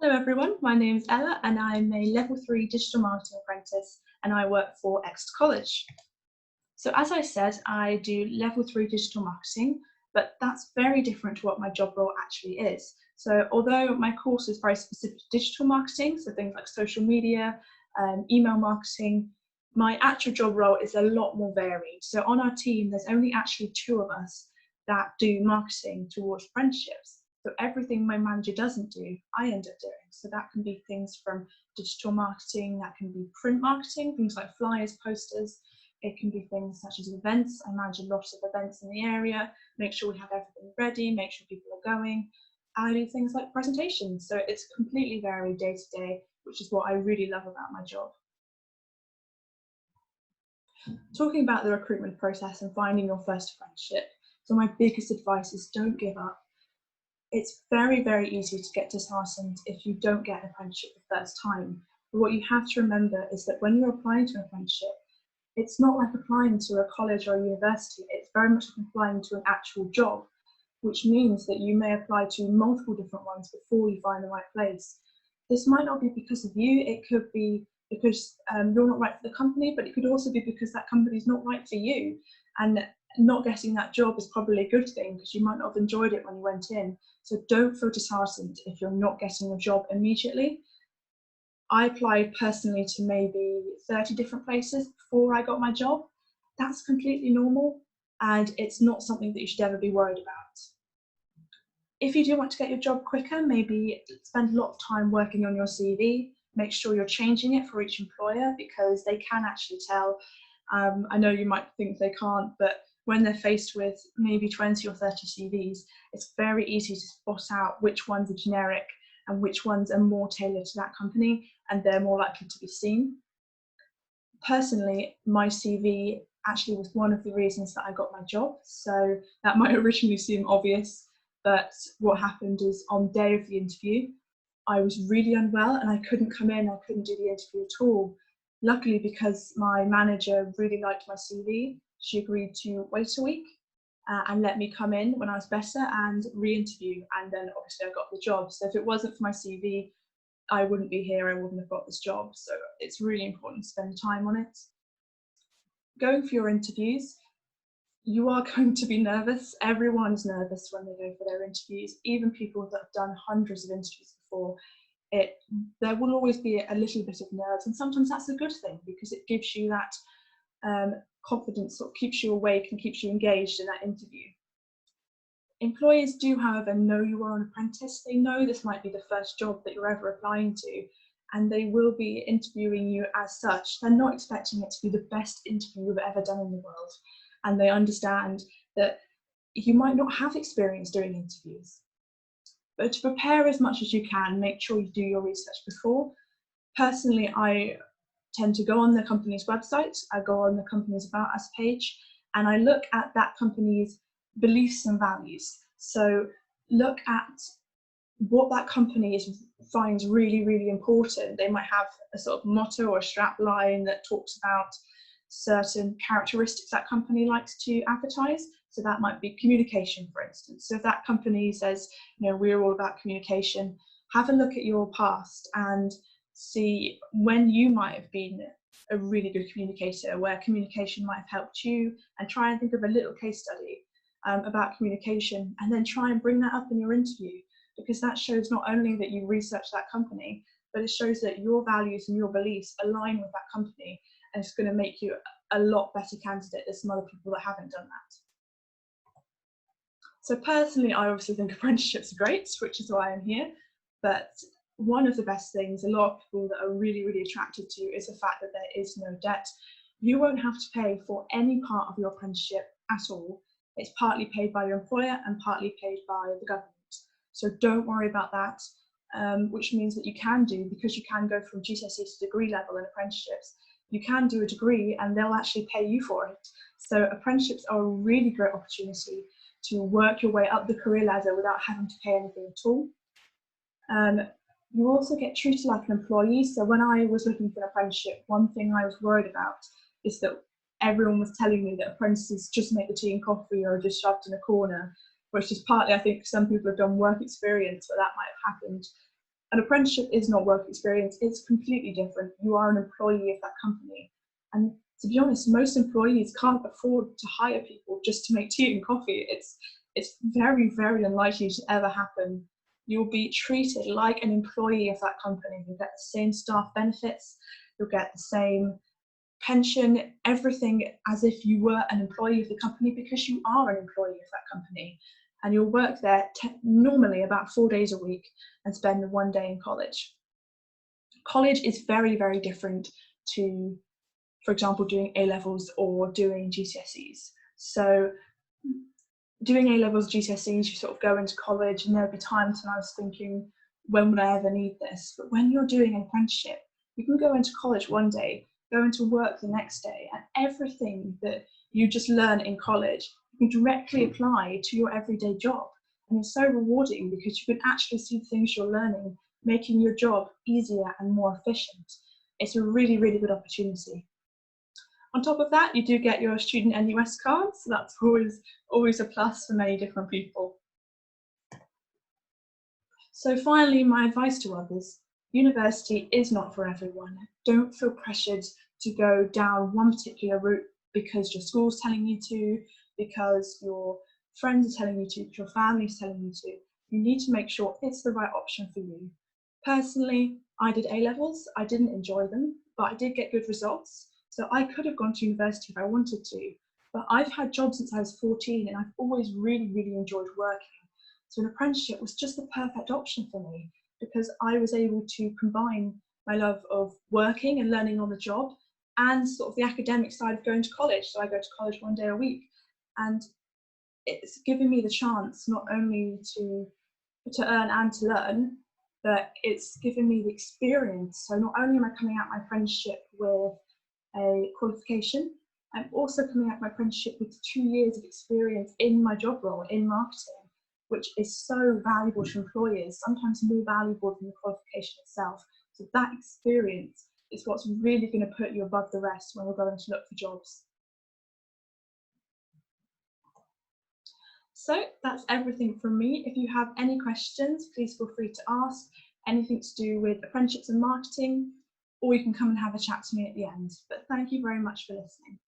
Hello everyone, my name is Ella and I'm a Level 3 Digital Marketing Apprentice and I work for Exeter College. So as I said, I do Level 3 Digital Marketing, but that's very different to what my job role actually is. So although my course is very specific to digital marketing, so things like social media, email marketing, my actual job role is a lot more varied. So on our team, there's only actually 2 of us that do marketing towards apprenticeships. So everything my manager doesn't do, I end up doing. So that can be things from digital marketing, that can be print marketing, things like flyers, posters. It can be things such as events. I manage a lot of events in the area, make sure we have everything ready, make sure people are going. I do things like presentations. So it's completely varied day to day, which is what I really love about my job. Talking about the recruitment process and finding your first apprenticeship, so my biggest advice is don't give up. It's very, very easy to get disheartened if you don't get an apprenticeship the first time. But what you have to remember is that when you're applying to an apprenticeship, it's not like applying to a college or a university. It's very much like applying to an actual job, which means that you may apply to multiple different ones before you find the right place. This might not be because of you. It could be because you're not right for the company, but it could also be because that company is not right for you. And not getting that job is probably a good thing because you might not have enjoyed it when you went in. So don't feel disheartened if you're not getting a job immediately. I applied personally to maybe 30 different places before I got my job. That's completely normal and it's not something that you should ever be worried about. If you do want to get your job quicker, maybe spend a lot of time working on your CV. Make sure you're changing it for each employer because they can actually tell. I know you might think they can't, but when they're faced with maybe 20 or 30 CVs, it's very easy to spot out which ones are generic and which ones are more tailored to that company and they're more likely to be seen. Personally, my CV actually was one of the reasons that I got my job. So that might originally seem obvious, but what happened is on the day of the interview, I was really unwell and I couldn't come in, I couldn't do the interview at all. Luckily, because my manager really liked my CV, she agreed to wait a week and let me come in when I was better and re-interview. And then obviously I got the job. So if it wasn't for my CV, I wouldn't be here, I wouldn't have got this job. So it's really important to spend time on it. Going for your interviews, you are going to be nervous. Everyone's nervous when they go for their interviews, even people that have done hundreds of interviews before. There will always be a little bit of nerves, and sometimes that's a good thing because it gives you that confidence, sort of keeps you awake and keeps you engaged in that interview. Employers do, however, know you are an apprentice. They know this might be the first job that you're ever applying to, and they will be interviewing you as such. They're not expecting it to be the best interview you've ever done in the world, and they understand that you might not have experience doing interviews. But to prepare as much as you can, make sure you do your research before. Personally, I tend to go on the company's website, I go on the company's About Us page, and I look at that company's beliefs and values. So look at what that company finds really, really important. They might have a sort of motto or a strap line that talks about certain characteristics that company likes to advertise. So that might be communication, for instance. So if that company says, you know, we're all about communication, have a look at your past and see when you might have been a really good communicator, where communication might have helped you, and try and think of a little case study about communication, and then try and bring that up in your interview, because that shows not only that you researched that company, but it shows that your values and your beliefs align with that company, and it's going to make you a lot better candidate than some other people that haven't done that. So personally, I obviously think apprenticeships are great, which is why I'm here, but one of the best things a lot of people that are really, really attracted to is the fact that there is no debt. You won't have to pay for any part of your apprenticeship at all. It's partly paid by your employer and partly paid by the government. So don't worry about that, which means that you can do, because you can go from GCSE to degree level in apprenticeships, you can do a degree and they'll actually pay you for it. So apprenticeships are a really great opportunity to work your way up the career ladder without having to pay anything at all. You also get treated like an employee. So when I was looking for an apprenticeship, one thing I was worried about is that everyone was telling me that apprentices just make the tea and coffee or are just shoved in a corner, which is partly, I think, some people have done work experience where that might have happened. An apprenticeship is not work experience, it's completely different. You are an employee of that company. And to be honest, most employees can't afford to hire people just to make tea and coffee. It's very, very unlikely to ever happen. You'll be treated like an employee of that company. You'll get the same staff benefits, you'll get the same pension, everything as if you were an employee of the company, because you are an employee of that company. And you'll work there normally about 4 days a week and spend 1 day in college. College is very, very different to, for example, doing A-levels or doing GCSEs. So doing A-levels, GCSEs, you sort of go into college, and there'll be times when I was thinking, when would I ever need this? But when you're doing an apprenticeship, you can go into college one day, go into work the next day, and everything that you just learn in college, you can directly apply to your everyday job. And it's so rewarding because you can actually see the things you're learning, making your job easier and more efficient. It's a really, really good opportunity. On top of that, you do get your student NUS card, so that's always a plus for many different people. So finally, my advice to others: university is not for everyone. Don't feel pressured to go down one particular route because your school's telling you to, because your friends are telling you to, because your family's telling you to. You need to make sure it's the right option for you. Personally, I did A-levels. I didn't enjoy them, but I did get good results. So I could have gone to university if I wanted to, but I've had jobs since I was 14 and I've always really, really enjoyed working. So an apprenticeship was just the perfect option for me because I was able to combine my love of working and learning on the job and sort of the academic side of going to college. So I go to college 1 day a week, and it's given me the chance not only to earn and to learn, but it's given me the experience. So not only am I coming out my apprenticeship with a qualification, I'm also coming out my apprenticeship with 2 years of experience in my job role in marketing, which is so valuable to employers, sometimes more valuable than the qualification itself. So that experience is what's really going to put you above the rest when we're going to look for jobs. So that's everything from me. If you have any questions, please feel free to ask. Anything to do with apprenticeships and marketing, or you can come and have a chat to me at the end. But thank you very much for listening.